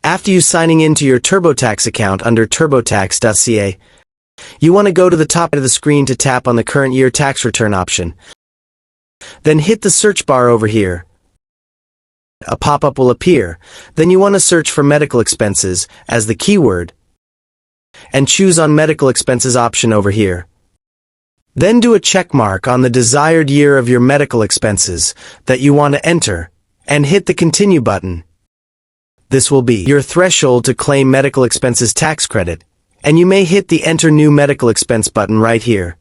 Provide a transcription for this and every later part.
After you signing into your TurboTax account under turbotax.ca, you want to go to the top of the screen to tap on the current year tax return option. Then hit the search bar over here. A pop-up will appear. Then you want to search for medical expenses as the keyword and choose on medical expenses option over here. Then do a check mark on the desired year of your medical expenses that you want to enter and hit the continue button. This will be your threshold to claim medical expenses tax credit, and you may hit the enter new medical expense button right here,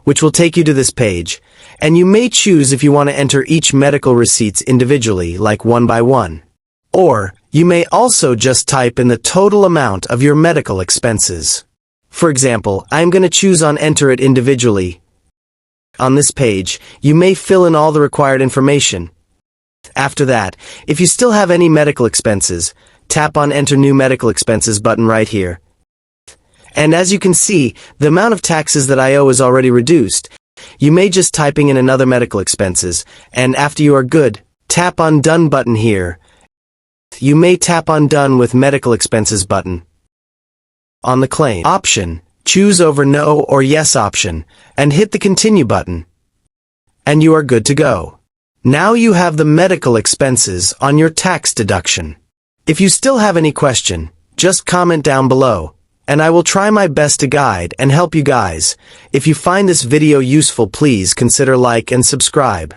which will take you to this page, and you may choose if you want to enter each medical receipts individually, like one by one. Or, you may also just type in the total amount of your medical expenses. For example, I'm going to choose on enter it individually. On this page, you may fill in all the required information. After that, if you still have any medical expenses, tap on enter new medical expenses button right here. And as you can see, the amount of taxes that I owe is already reduced. You may just typing in another medical expenses, and after you are good, tap on done button here. You may tap on done with medical expenses button. On the claim option, choose over no or yes option, and hit the continue button. And you are good to go. Now you have the medical expenses on your tax deduction. If you still have any question, just comment down below, and I will try my best to guide and help you guys. If you find this video useful, please consider like and subscribe.